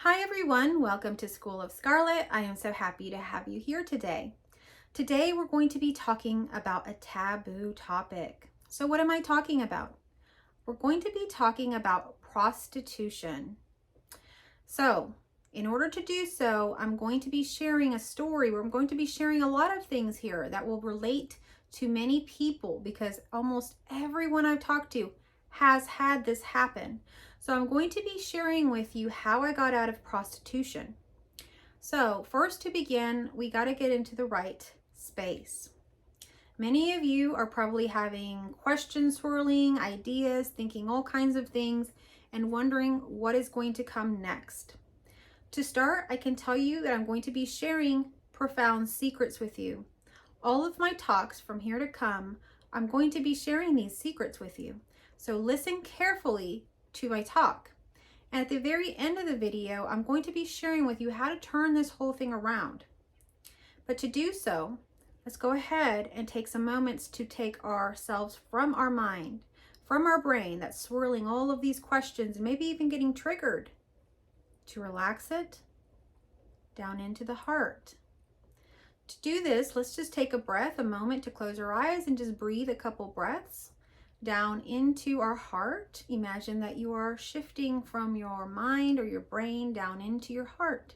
Hi everyone, welcome to School of Scarlett. I am so happy to have you here today. Today we're going to be talking about a taboo topic. So what am I talking about? We're going to be talking about prostitution. So in order to do so, I'm going to be sharing a story where I'm going to be sharing a lot of things here that will relate to many people because almost everyone I've talked to has had this happen. So I'm going to be sharing with you how I got out of prostitution. So first, to begin, we got to get into the right space. Many of you are probably having questions swirling, ideas, thinking all kinds of things, and wondering what is going to come next. To start, I can tell you that I'm going to be sharing profound secrets with you. All of my talks from here to come, I'm going to be sharing these secrets with you. So listen carefully to my talk. And at the very end of the video, I'm going to be sharing with you how to turn this whole thing around. But to do so, let's go ahead and take some moments to take ourselves from our mind, from our brain that's swirling all of these questions and maybe even getting triggered, to relax it down into the heart. To do this, let's just take a breath, a moment to close our eyes and just breathe a couple breaths down into our heart. Imagine that you are shifting from your mind or your brain down into your heart.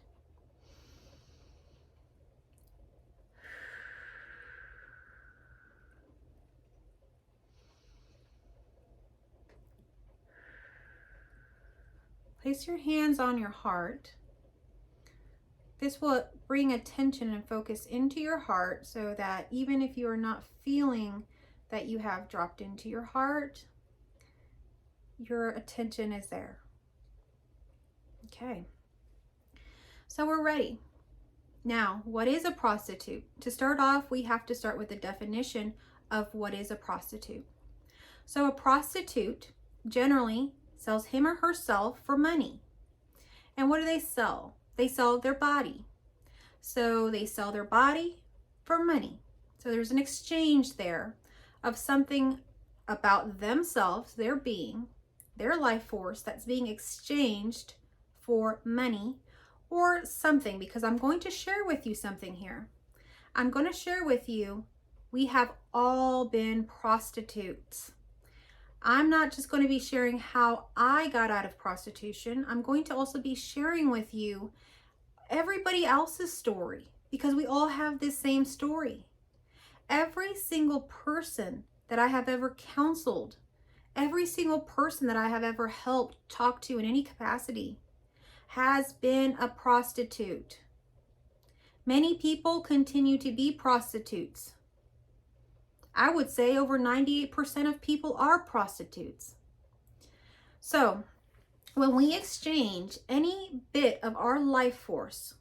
Place your hands on your heart. This will bring attention and focus into your heart so that even if you are not feeling that you have dropped into your heart, your attention is there. Okay, so we're ready. Now, what is a prostitute? To start off, we have to start with the definition of what is a prostitute. So a prostitute generally sells him or herself for money. And what do they sell? They sell their body. So they sell their body for money. So there's an exchange there of something about themselves, their being, their life force that's being exchanged for money or something, because I'm going to share with you something here. I'm going to share with you, we have all been prostitutes. I'm not just going to be sharing how I got out of prostitution. I'm going to also be sharing with you everybody else's story, because we all have this same story. Every single person that I have ever counseled, every single person that I have ever helped talk to in any capacity has been a prostitute. Many people continue to be prostitutes. I would say over 98% of people are prostitutes. So when we exchange any bit of our life force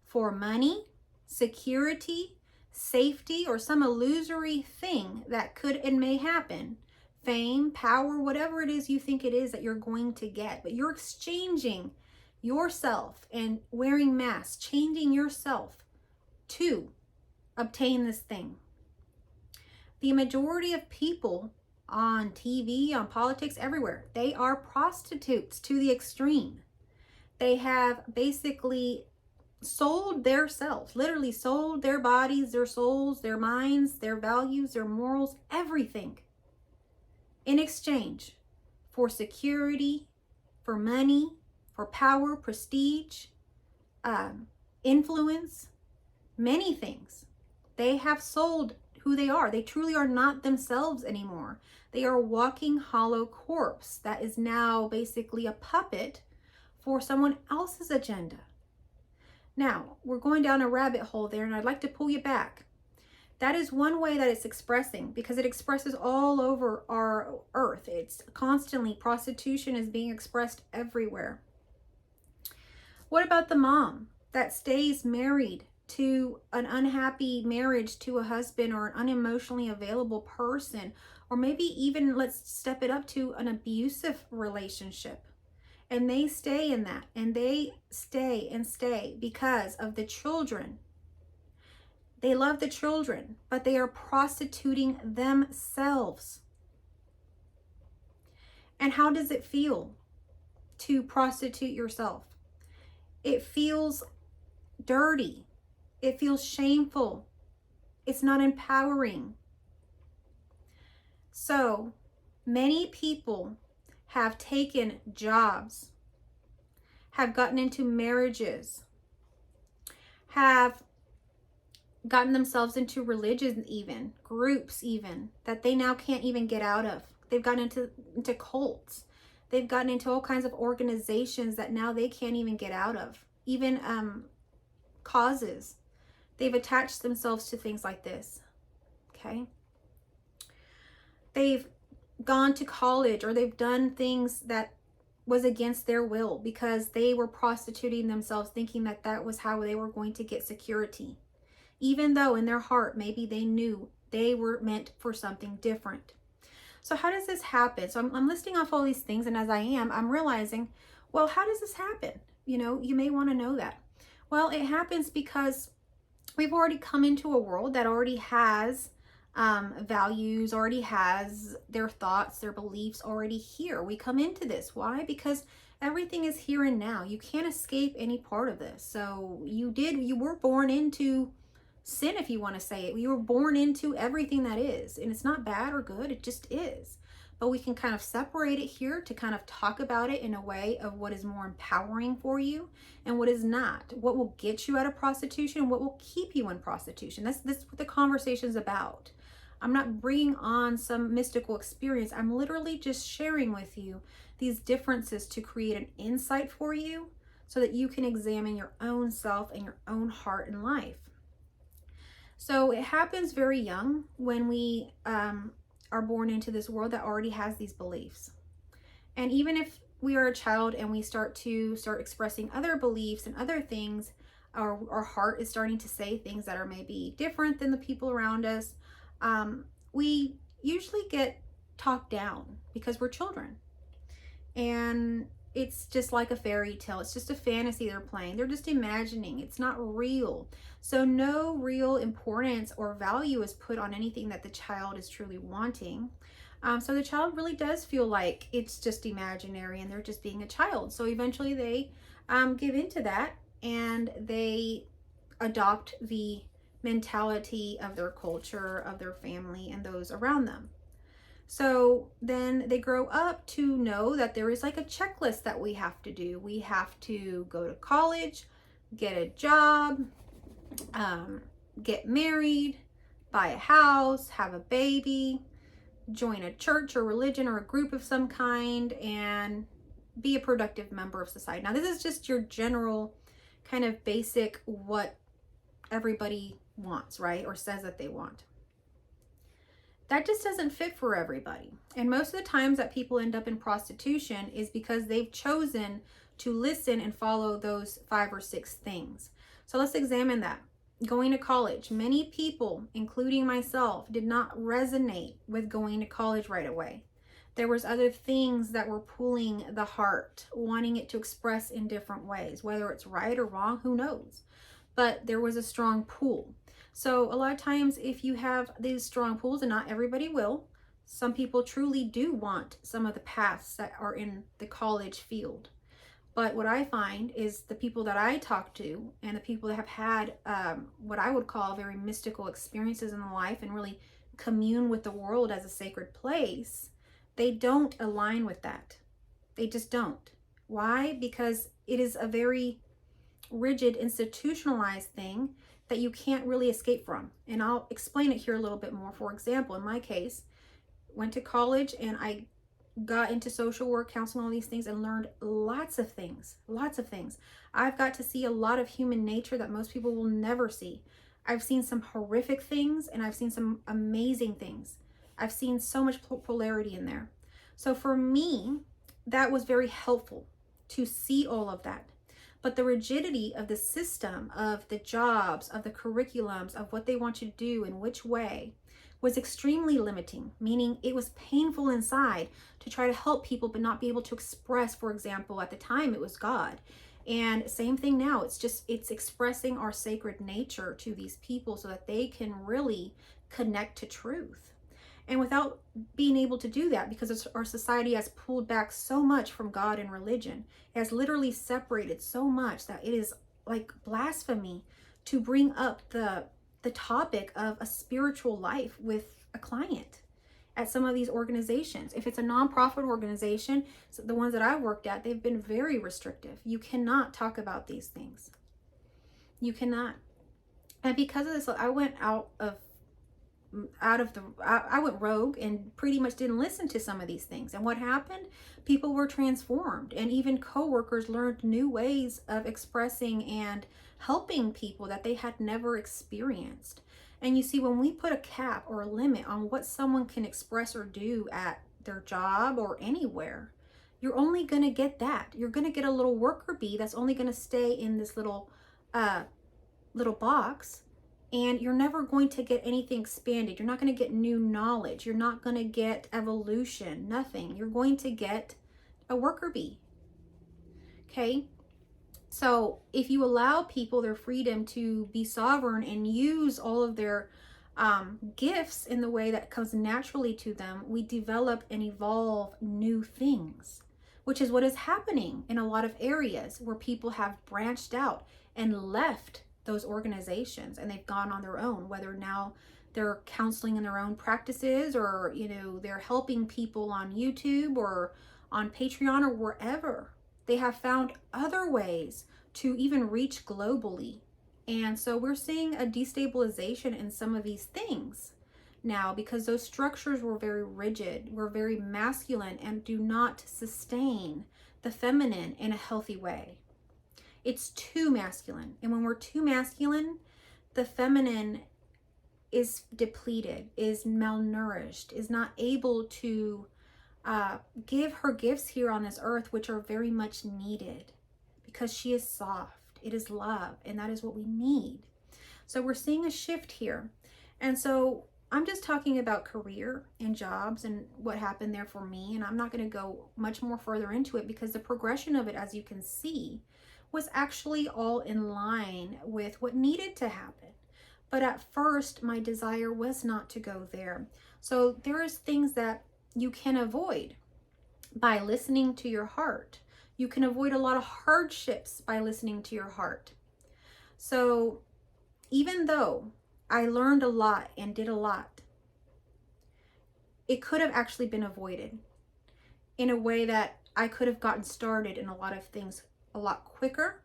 for money, security, safety, or some illusory thing that could and may happen, fame, power, whatever it is you think it is that you're going to get, but you're exchanging yourself and wearing masks, changing yourself to obtain this thing. The majority of people on TV, on politics, everywhere, they are prostitutes to the extreme. They have basically sold their selves, literally sold their bodies, their souls, their minds, their values, their morals, everything in exchange for security, for money, for power, prestige, influence, many things. They have sold who they are. They truly are not themselves anymore. They are a walking hollow corpse that is now basically a puppet for someone else's agenda. Now, we're going down a rabbit hole there, and I'd like to pull you back. That is one way that it's expressing, because it expresses all over our earth. It's constantly, prostitution is being expressed everywhere. What about the mom that stays married to an unhappy marriage to a husband or an unemotionally available person, or maybe even, let's step it up to an abusive relationship? And they stay in that, and they stay and stay because of the children. They love the children, but they are prostituting themselves. And how does it feel? to prostitute yourself. It feels dirty. It feels shameful. It's not empowering. So many people have taken jobs, have gotten into marriages, have gotten themselves into religions, even groups even, that they now can't even get out of. They've gotten into cults. They've gotten into all kinds of organizations that now they can't even get out of. Even causes. They've attached themselves to things like this. Okay? They've gone to college, or they've done things that was against their will because they were prostituting themselves, thinking that that was how they were going to get security. Even though in their heart, maybe they knew they were meant for something different. So how does this happen? So I'm listing off all these things, and as I'm realizing, well, how does this happen? You know, you may want to know that. Well, it happens because we've already come into a world that already has values, already has their thoughts, their beliefs already here. We come into this. Why? Because everything is here and now. You can't escape any part of this. So you were born into sin, if you want to say it. You were born into everything that is, and it's not bad or good. It just is. But we can kind of separate it here to kind of talk about it in a way of what is more empowering for you and what is not. What will get you out of prostitution, what will keep you in prostitution. That's what the conversation's about. I'm not bringing on some mystical experience. I'm literally just sharing with you these differences to create an insight for you so that you can examine your own self and your own heart and life. So it happens very young when we are born into this world that already has these beliefs. And even if we are a child and we start expressing other beliefs and other things, our heart is starting to say things that are maybe different than the people around us, we usually get talked down because we're children. And it's just like a fairy tale. It's just a fantasy they're playing. They're just imagining. It's not real. So no real importance or value is put on anything that the child is truly wanting. So the child really does feel like it's just imaginary and they're just being a child. So eventually they give into that and they adopt the mentality of their culture, of their family, and those around them. So then they grow up to know that there is like a checklist that we have to do. We have to go to college, get a job, get married, buy a house, have a baby, join a church or religion or a group of some kind, and be a productive member of society. Now, this is just your general kind of basic what everybody wants, right? Or says that they want. That just doesn't fit for everybody. And most of the times that people end up in prostitution is because they've chosen to listen and follow those 5 or 6 things. So let's examine that. Going to college. Many people, including myself, did not resonate with going to college right away. There was other things that were pulling the heart, wanting it to express in different ways. Whether it's right or wrong, who knows? But there was a strong pull. So a lot of times if you have these strong pulls, and not everybody will, some people truly do want some of the paths that are in the college field. But what I find is the people that I talk to and the people that have had what I would call very mystical experiences in life and really commune with the world as a sacred place, they don't align with that. They just don't. Why? Because it is a very rigid, institutionalized thing that you can't really escape from. And I'll explain it here a little bit more. For example, in my case, went to college and I got into social work, counseling, all these things, and learned lots of things. I've got to see a lot of human nature that most people will never see. I've seen some horrific things and I've seen some amazing things. I've seen so much polarity in there. So for me, that was very helpful to see all of that. But the rigidity of the system, of the jobs, of the curriculums, of what they want you to do in which way was extremely limiting, meaning it was painful inside to try to help people but not be able to express, for example, at the time it was God. And same thing now, it's expressing our sacred nature to these people so that they can really connect to truth. And without being able to do that, because our society has pulled back so much from God and religion, it has literally separated so much that it is like blasphemy to bring up the topic of a spiritual life with a client at some of these organizations. If it's a nonprofit organization, so the ones that I've worked at, they've been very restrictive. You cannot talk about these things. You cannot. And because of this, I went I went rogue and pretty much didn't listen to some of these things. And what happened? People were transformed, and even coworkers learned new ways of expressing and helping people that they had never experienced. And you see, when we put a cap or a limit on what someone can express or do at their job or anywhere, you're only going to get that. You're going to get a little worker bee that's only going to stay in this little box, and you're never going to get anything expanded. You're not going to get new knowledge. You're not going to get evolution, nothing. You're going to get a worker bee. Okay? So if you allow people their freedom to be sovereign and use all of their gifts in the way that comes naturally to them, we develop and evolve new things, which is what is happening in a lot of areas where people have branched out and left those organizations and they've gone on their own, whether now they're counseling in their own practices, or they're helping people on YouTube or on Patreon or wherever. They have found other ways to even reach globally. And so we're seeing a destabilization in some of these things now, because those structures were very rigid, were very masculine, and do not sustain the feminine in a healthy way. It's too masculine. And when we're too masculine, the feminine is depleted, is malnourished, is not able to give her gifts here on this earth, which are very much needed, because she is soft. It is love, and that is what we need. So we're seeing a shift here. And so I'm just talking about career and jobs and what happened there for me, and I'm not going to go much more further into it, because the progression of it, as you can see, was actually all in line with what needed to happen. But at first, my desire was not to go there. So there's things that you can avoid by listening to your heart. You can avoid a lot of hardships by listening to your heart. So even though I learned a lot and did a lot, it could have actually been avoided in a way that I could have gotten started in a lot of things a lot quicker.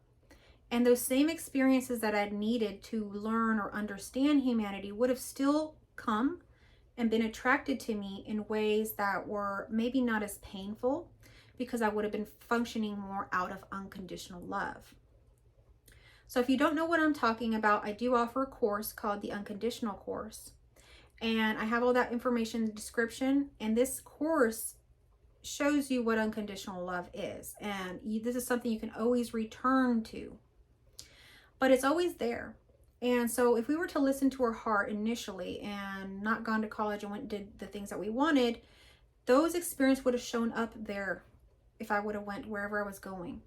And those same experiences that I'd needed to learn or understand humanity would have still come and been attracted to me in ways that were maybe not as painful, because I would have been functioning more out of unconditional love. So if you don't know what I'm talking about, I do offer a course called the Unconditional Course. And I have all that information in the description. And this course shows you what unconditional love is. And this is something you can always return to. But it's always there. And so if we were to listen to our heart initially and not gone to college and went and did the things that we wanted, those experiences would have shown up there if I would have went wherever I was going.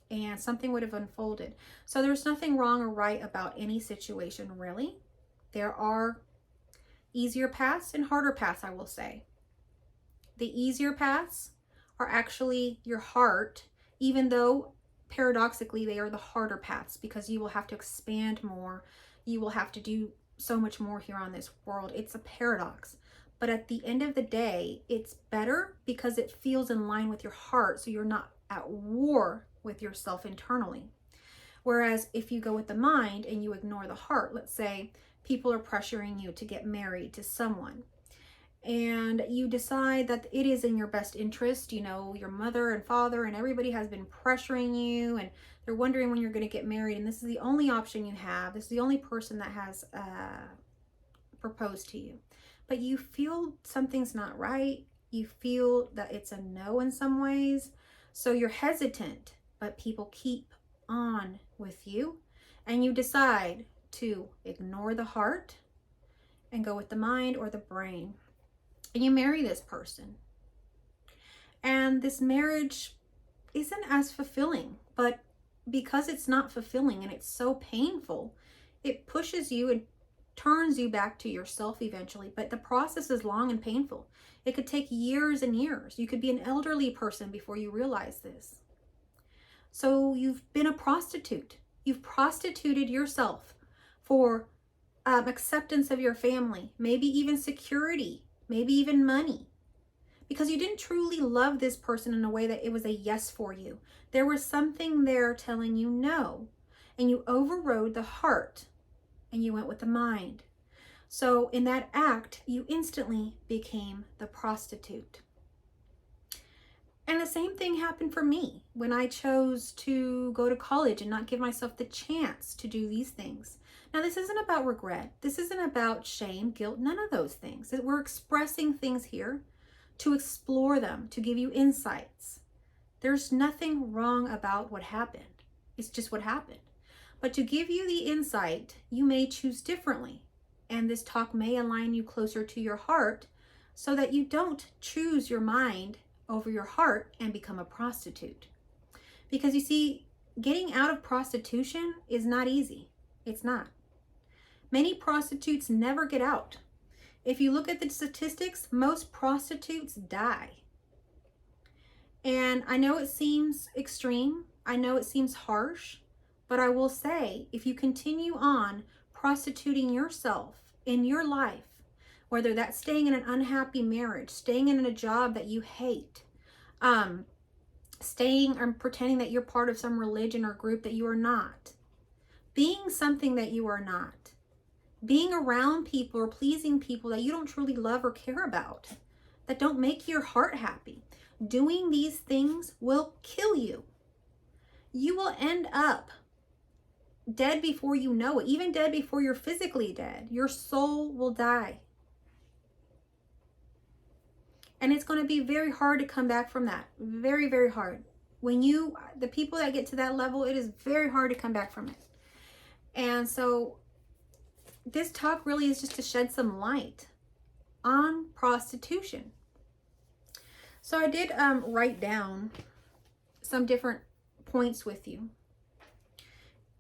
And something would have unfolded. So there's nothing wrong or right about any situation, really. There are easier paths and harder paths, I will say. The easier paths are actually your heart, even though paradoxically they are the harder paths, because you will have to expand more. You will have to do so much more here on this world. It's a paradox. But at the end of the day, it's better because it feels in line with your heart, so you're not at war with yourself internally. Whereas if you go with the mind and you ignore the heart, let's say people are pressuring you to get married to someone, and you decide that it is in your best interest, your mother and father and everybody has been pressuring you, and they're wondering when you're going to get married, and this is the only option you have. This is the only person that has proposed to you. But you feel something's not right. You feel that it's a no in some ways. So you're hesitant, but people keep on with you. And you decide to ignore the heart and go with the mind or the brain. And you marry this person. And this marriage isn't as fulfilling. But because it's not fulfilling and it's so painful, it pushes you and turns you back to yourself eventually, but the process is long and painful. It could take years and years. You could be an elderly person before you realize this. So you've been a prostitute. You've prostituted yourself for acceptance of your family, maybe even security, maybe even money, because you didn't truly love this person in a way that it was a yes for you. There was something there telling you no, and you overrode the heart and you went with the mind. So in that act, you instantly became the prostitute. And the same thing happened for me when I chose to go to college and not give myself the chance to do these things. Now, this isn't about regret. This isn't about shame, guilt, none of those things. We're expressing things here to explore them, to give you insights. There's nothing wrong about what happened. It's just what happened. But to give you the insight, you may choose differently. And this talk may align you closer to your heart so that you don't choose your mind over your heart and become a prostitute. Because you see, getting out of prostitution is not easy. It's not. Many prostitutes never get out. If you look at the statistics, most prostitutes die. And I know it seems extreme. I know it seems harsh. But I will say, if you continue on prostituting yourself in your life, whether that's staying in an unhappy marriage, staying in a job that you hate, staying or pretending that you're part of some religion or group that you are not, being something that you are not, being around people or pleasing people that you don't truly love or care about, that don't make your heart happy, doing these things will kill you. You will end up dead before you know it, even dead before you're physically dead. Your soul will die. And it's going to be very hard to come back from that. Very, very hard. The people that get to that level, it is very hard to come back from it. And so this talk really is just to shed some light on prostitution. So I did write down some different points with you.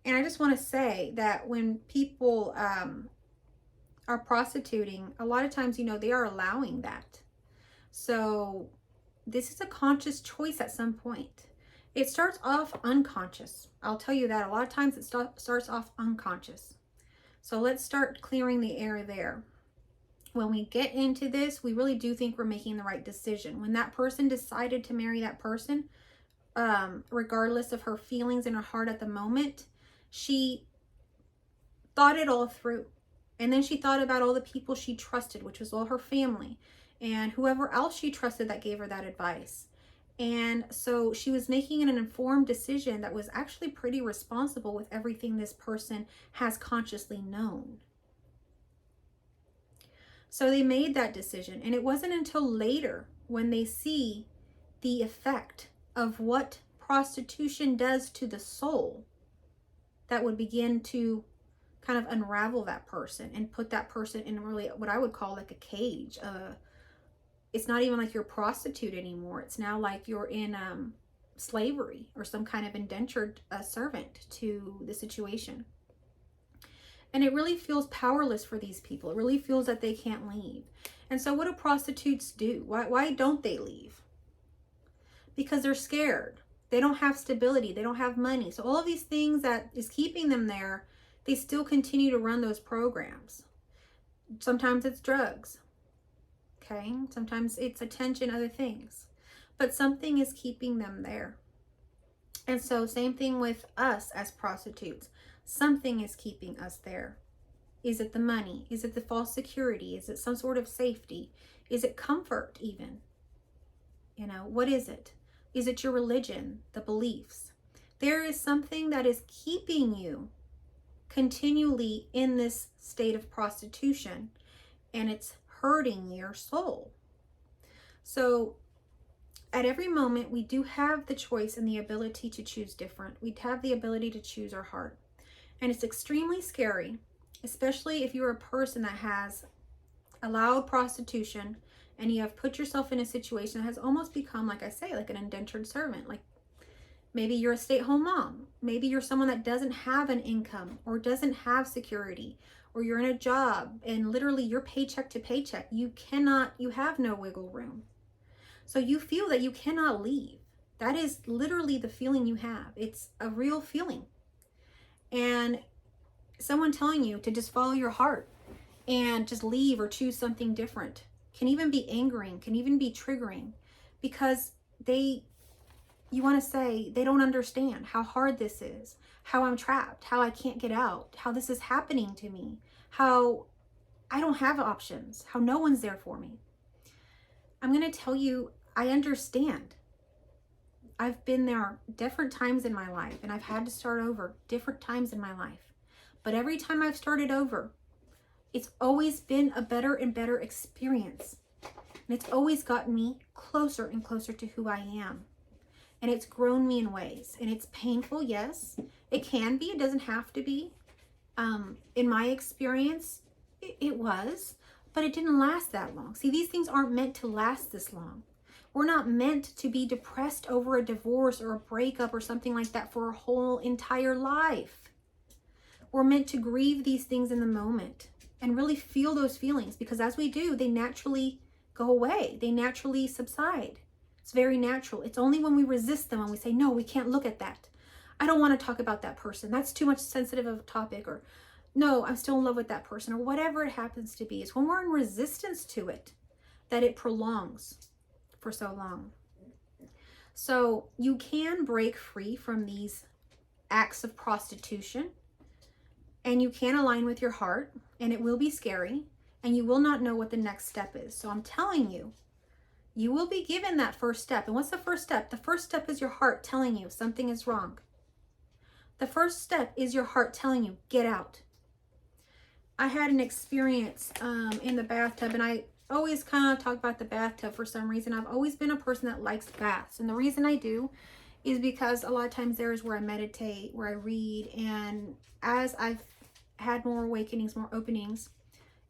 And I just want to say that when people are prostituting, a lot of times, they are allowing that. So this is a conscious choice at some point. It starts off unconscious. I'll tell you that. A lot of times it starts off unconscious. So let's start clearing the air there. When we get into this, we really do think we're making the right decision. When that person decided to marry that person, regardless of her feelings in her heart at the moment, she thought it all through. And then she thought about all the people she trusted, which was all her family and whoever else she trusted that gave her that advice. And so she was making an informed decision that was actually pretty responsible with everything this person has consciously known. So they made that decision. And it wasn't until later when they see the effect of what prostitution does to the soul that would begin to kind of unravel that person and put that person in really what I would call like a cage. It's not even like you're a prostitute anymore. It's now like you're in slavery or some kind of indentured servant to the situation. And it really feels powerless for these people. It really feels that they can't leave. And so what do prostitutes do? Why don't they leave? Because they're scared. They don't have stability. They don't have money. So all of these things that is keeping them there, they still continue to run those programs. Sometimes it's drugs. Okay, sometimes it's attention, other things, but something is keeping them there. And so same thing with us as prostitutes. Something is keeping us there. Is it the money? Is it the false security? Is it some sort of safety? Is it comfort even? What is it? Is it your religion, the beliefs? There is something that is keeping you continually in this state of prostitution, and it's hurting your soul. So at every moment, we do have the choice and the ability to choose different. We have the ability to choose our heart. And it's extremely scary, especially if you're a person that has allowed prostitution and you have put yourself in a situation that has almost become, like I say, like an indentured servant. Like maybe you're a stay-at-home mom. Maybe you're someone that doesn't have an income or doesn't have security, or you're in a job and literally you're paycheck to paycheck. You have no wiggle room. So you feel that you cannot leave. That is literally the feeling you have. It's a real feeling. And someone telling you to just follow your heart and just leave or choose something different can even be angering, can even be triggering, because you want to say they don't understand how hard this is, how I'm trapped, how I can't get out, how this is happening to me, how I don't have options, how no one's there for me. I'm going to tell you, I understand. I've been there different times in my life, and I've had to start over different times in my life. But every time I've started over, it's always been a better and better experience. And it's always gotten me closer and closer to who I am. And it's grown me in ways. And it's painful, yes. It can be. It doesn't have to be. In my experience, it was. But it didn't last that long. See, these things aren't meant to last this long. We're not meant to be depressed over a divorce or a breakup or something like that for a whole entire life. We're meant to grieve these things in the moment and really feel those feelings, because as we do, they naturally go away. They naturally subside. It's very natural. It's only when we resist them and we say, no, we can't look at that. I don't want to talk about that person. That's too much sensitive of a topic. Or no, I'm still in love with that person, or whatever it happens to be. It's when we're in resistance to it that it prolongs for so long. So you can break free from these acts of prostitution, and you can align with your heart, and it will be scary, and you will not know what the next step is. So I'm telling you, you will be given that first step. And what's the first step? The first step is your heart telling you something is wrong. The first step is your heart telling you, get out. I had an experience in the bathtub, and I always kind of talk about the bathtub for some reason. I've always been a person that likes baths. And the reason I do is because a lot of times there is where I meditate, where I read. And as I've had more awakenings, more openings,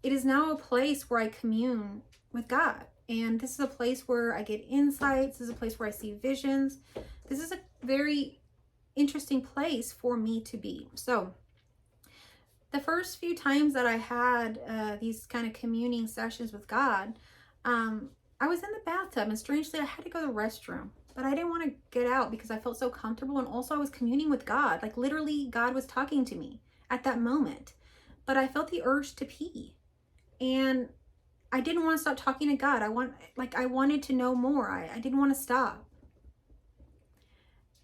it is now a place where I commune with God. And this is a place where I get insights. This is a place where I see visions. This is a very interesting place for me to be. So the first few times that I had these kind of communing sessions with God, I was in the bathtub, and strangely I had to go to the restroom, but I didn't want to get out because I felt so comfortable. And also I was communing with God. Like literally God was talking to me at that moment, but I felt the urge to pee, and I didn't want to stop talking to God. I wanted to know more. I didn't want to stop.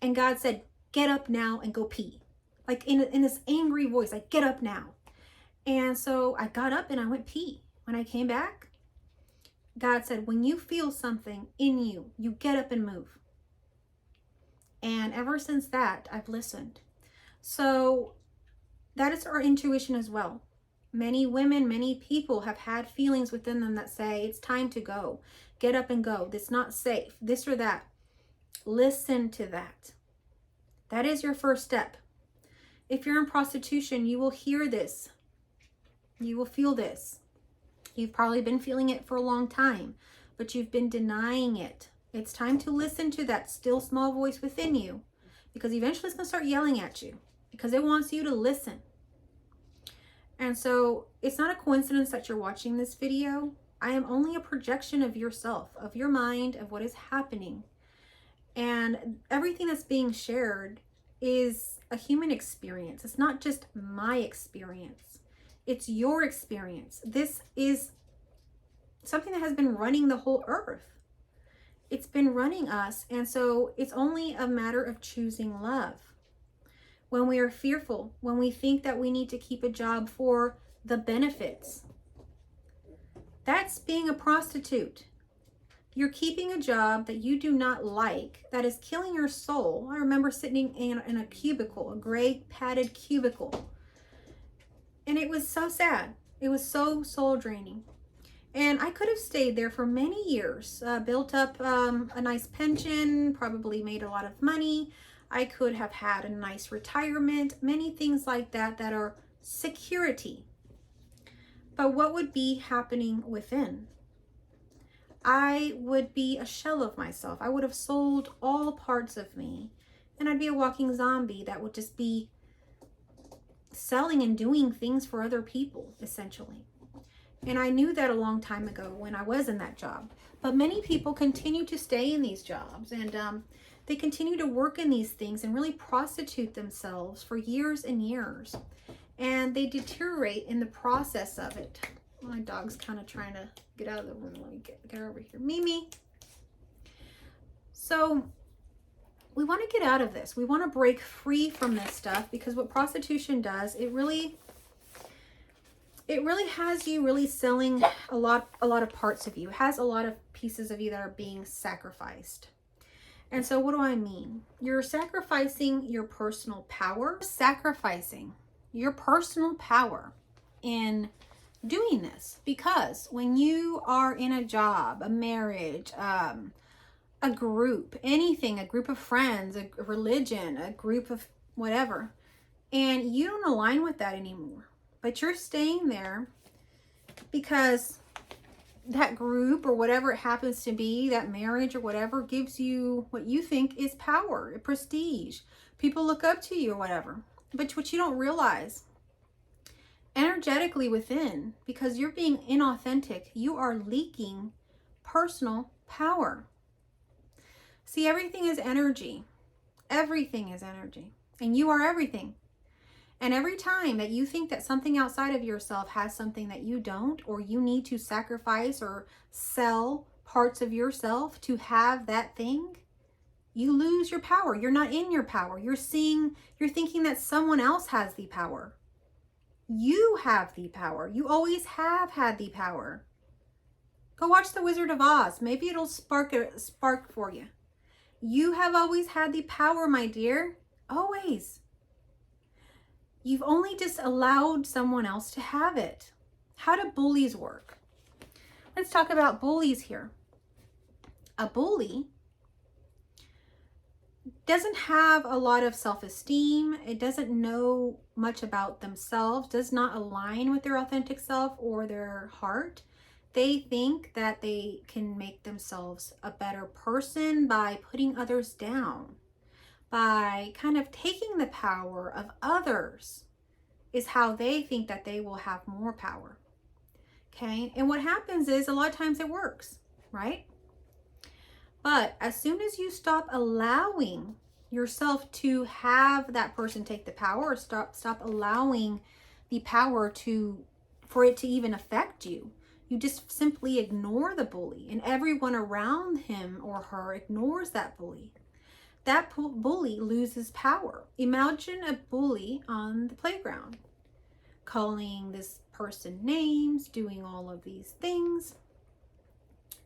And God said, get up now and go pee. Like in this angry voice, like, get up now. And so I got up and I went pee. When I came back, God said, when you feel something in you, you get up and move. And ever since that, I've listened. So that is our intuition as well. Many women, many people have had feelings within them that say, it's time to go. Get up and go. It's not safe. This or that. Listen to that. That is your first step. If you're in prostitution, you will hear this. You will feel this. You've probably been feeling it for a long time, but you've been denying it. It's time to listen to that still small voice within you, because eventually it's going to start yelling at you because it wants you to listen. And so it's not a coincidence that you're watching this video. I am only a projection of yourself, of your mind, of what is happening. And everything that's being shared is a human experience. It's not just my experience. It's your experience. This is something that has been running the whole earth. It's been running us. And so it's only a matter of choosing love. When we are fearful, when we think that we need to keep a job for the benefits, that's being a prostitute. You're keeping a job that you do not like, that is killing your soul. I remember sitting in a cubicle, a gray padded cubicle. And it was so sad. It was so soul draining. And I could have stayed there for many years, built up a nice pension, probably made a lot of money. I could have had a nice retirement, many things like that that are security. But what would be happening within? I would be a shell of myself. I would have sold all parts of me, and I'd be a walking zombie that would just be selling and doing things for other people, essentially. And I knew that a long time ago when I was in that job. But many people continue to stay in these jobs, and they continue to work in these things and really prostitute themselves for years and years. And they deteriorate in the process of it. My dog's kind of trying to get out of the room. Let me get her over here. Mimi. So we want to get out of this. We want to break free from this stuff, because what prostitution does, it really has you really selling a lot of parts of you. It has a lot of pieces of you that are being sacrificed. And so what do I mean? You're sacrificing your personal power, sacrificing your personal power in doing this, because when you are in a job, a marriage, a group, anything, a group of friends, a religion, a group of whatever, and you don't align with that anymore, but you're staying there because that group or whatever it happens to be, that marriage or whatever, gives you what you think is power, prestige. People look up to you or whatever. But what you don't realize, energetically within, because you're being inauthentic, you are leaking personal power. See, everything is energy. Everything is energy. And you are everything. And every time that you think that something outside of yourself has something that you don't, or you need to sacrifice or sell parts of yourself to have that thing, you lose your power. You're not in your power. You're thinking that someone else has the power. You have the power. You always have had the power. Go watch The Wizard of Oz. Maybe it'll spark for you. You have always had the power, my dear. Always. You've only just allowed someone else to have it. How do bullies work? Let's talk about bullies here. A bully doesn't have a lot of self-esteem. It doesn't know much about themselves, does not align with their authentic self or their heart. They think that they can make themselves a better person by putting others down, by kind of taking the power of others, is how they think that they will have more power. Okay? And what happens is, a lot of times it works, right? But as soon as you stop allowing yourself to have that person take the power, or stop allowing the power for it to even affect you, you just simply ignore the bully, and everyone around him or her ignores that bully. That bully loses power. Imagine a bully on the playground, calling this person names, doing all of these things.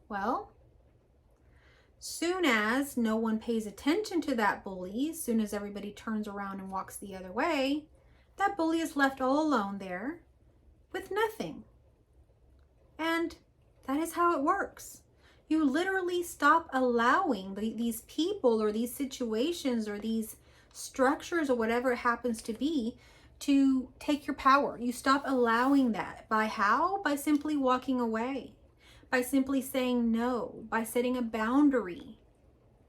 Well, soon as no one pays attention to that bully, as soon as everybody turns around and walks the other way, that bully is left all alone there with nothing. And that is how it works. You literally stop allowing these people or these situations or these structures or whatever it happens to be to take your power. You stop allowing that. By how? By simply walking away. By simply saying no. By setting a boundary.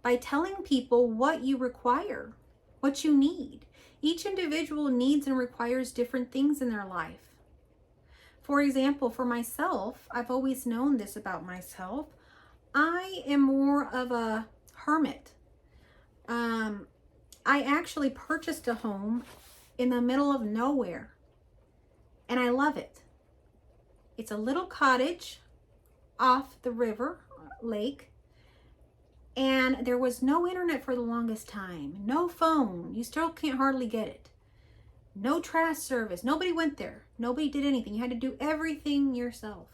By telling people what you require, what you need. Each individual needs and requires different things in their life. For example, for myself, I've always known this about myself. I am more of a hermit. I actually purchased a home in the middle of nowhere, and I love it. It's a little cottage off the river, lake, and there was no internet for the longest time, no phone. You still can't hardly get it. No trash service. Nobody went there. Nobody did anything. You had to do everything yourself.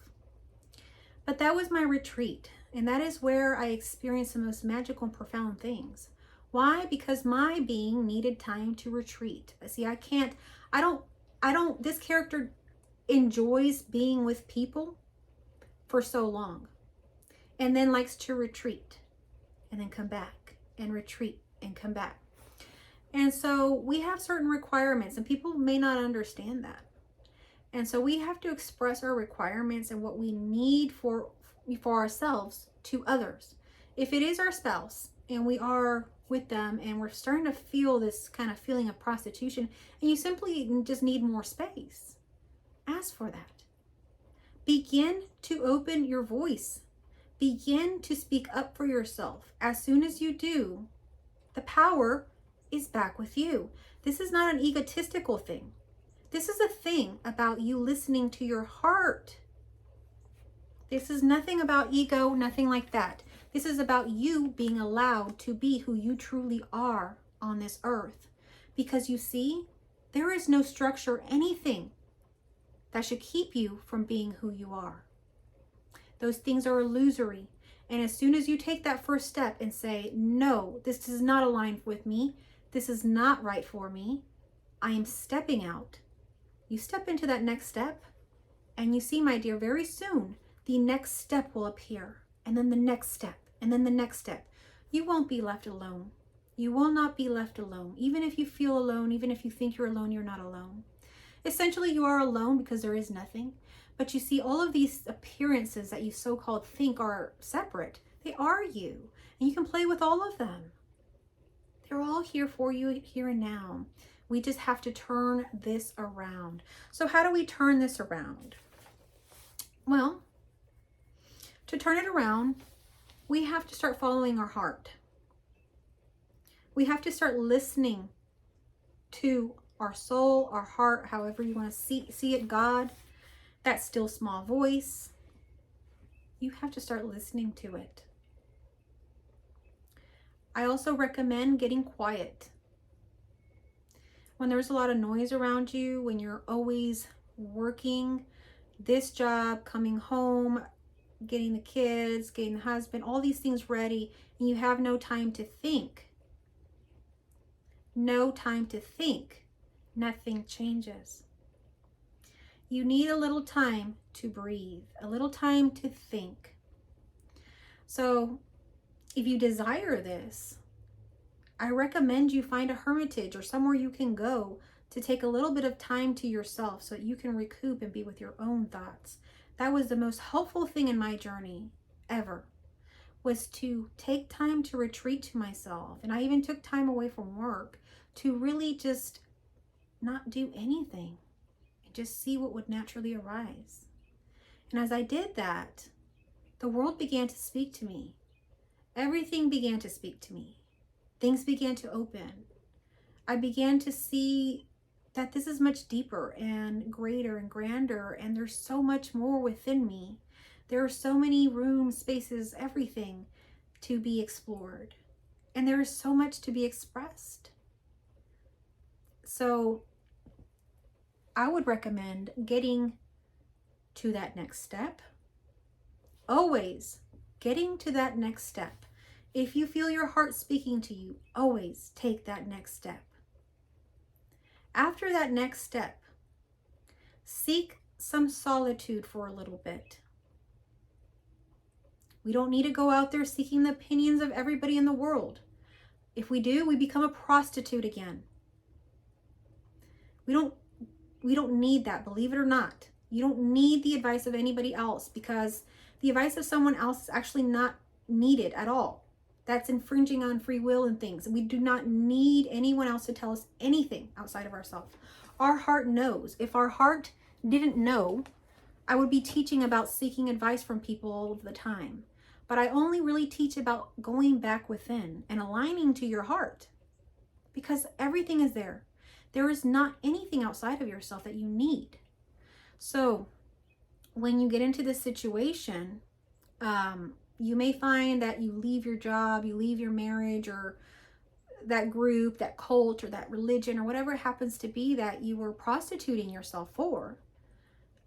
But that was my retreat. And that is where I experienced the most magical and profound things. Why? Because my being needed time to retreat. See, this character enjoys being with people for so long. And then likes to retreat. And then come back. And retreat. And come back. And so we have certain requirements, and people may not understand that. And so we have to express our requirements and what we need for ourselves to others. If it is our spouse and we are with them, and we're starting to feel this kind of feeling of prostitution, and you simply just need more space, ask for that. Begin to open your voice. Begin to speak up for yourself. As soon as you do, the power is back with you. This is not an egotistical thing. This is a thing about you listening to your heart. This is nothing about ego, nothing like that. This is about you being allowed to be who you truly are on this earth. Because you see, there is no structure, anything that should keep you from being who you are. Those things are illusory. And as soon as you take that first step and say, no, this does not align with me, this is not right for me, I am stepping out. You step into that next step, and you see, my dear, very soon, the next step will appear, and then the next step, and then the next step. You won't be left alone. You will not be left alone. Even if you feel alone, even if you think you're alone, you're not alone. Essentially, you are alone because there is nothing. But you see, all of these appearances that you so-called think are separate, they are you. And you can play with all of them. They're all here for you here and now. We just have to turn this around. So how do we turn this around? Well, to turn it around, we have to start following our heart. We have to start listening to our soul, our heart, however you want to see it, God, that still small voice. You have to start listening to it. I also recommend getting quiet. When there's a lot of noise around you, when you're always working this job, coming home, getting the kids, getting the husband, all these things ready, and you have no time to think. No time to think. Nothing changes. You need a little time to breathe, a little time to think. So if you desire this, I recommend you find a hermitage or somewhere you can go to take a little bit of time to yourself so that you can recoup and be with your own thoughts. That was the most helpful thing in my journey ever, was to take time to retreat to myself. And I even took time away from work to really just not do anything and just see what would naturally arise. And as I did that, the world began to speak to me. Everything began to speak to me. Things began to open. I began to see that this is much deeper and greater and grander, and there's so much more within me. There are so many rooms, spaces, everything to be explored. And there is so much to be expressed. So I would recommend getting to that next step. Always getting to that next step. If you feel your heart speaking to you, always take that next step. After that next step, seek some solitude for a little bit. We don't need to go out there seeking the opinions of everybody in the world. If we do, we become a prostitute again. We don't need that, believe it or not. You don't need the advice of anybody else, because the advice of someone else is actually not needed at all. That's infringing on free will and things. We do not need anyone else to tell us anything outside of ourselves. Our heart knows. If our heart didn't know, I would be teaching about seeking advice from people all of the time. But I only really teach about going back within and aligning to your heart, because everything is there. There is not anything outside of yourself that you need. So when you get into this situation, you may find that you leave your job, you leave your marriage, or that group, that cult, or that religion, or whatever it happens to be that you were prostituting yourself for.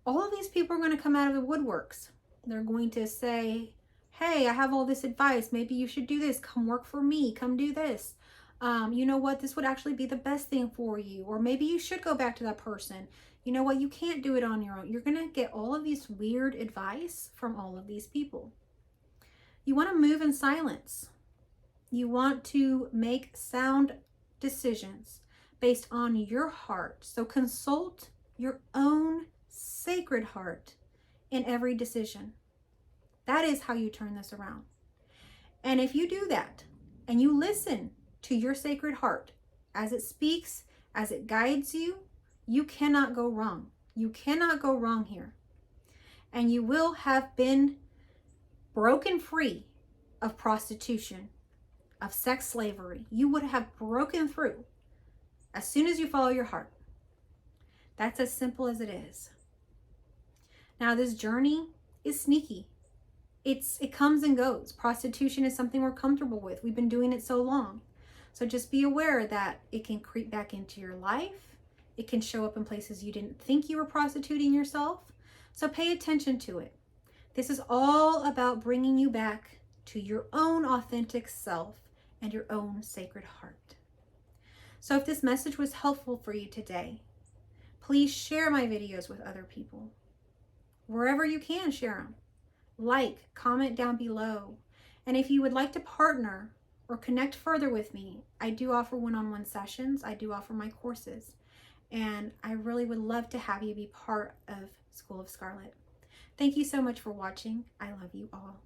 All of these people are going to come out of the woodworks. They're going to say, hey, I have all this advice. Maybe you should do this. Come work for me. Come do this. You know what? This would actually be the best thing for you. Or maybe you should go back to that person. You know what? You can't do it on your own. You're going to get all of these weird advice from all of these people. You want to move in silence. You want to make sound decisions based on your heart. So consult your own sacred heart in every decision. That is how you turn this around. And if you do that, and you listen to your sacred heart as it speaks, as it guides you, you cannot go wrong. You cannot go wrong here. And you will have been broken free of prostitution, of sex slavery. You would have broken through as soon as you follow your heart. That's as simple as it is. Now, this journey is sneaky. It comes and goes. Prostitution is something we're comfortable with. We've been doing it so long. So just be aware that it can creep back into your life. It can show up in places you didn't think you were prostituting yourself. So pay attention to it. This is all about bringing you back to your own authentic self and your own sacred heart. So if this message was helpful for you today, please share my videos with other people. Wherever you can, share them. Like, comment down below. And if you would like to partner or connect further with me, I do offer one-on-one sessions. I do offer my courses. And I really would love to have you be part of School of Scarlett. Thank you so much for watching. I love you all.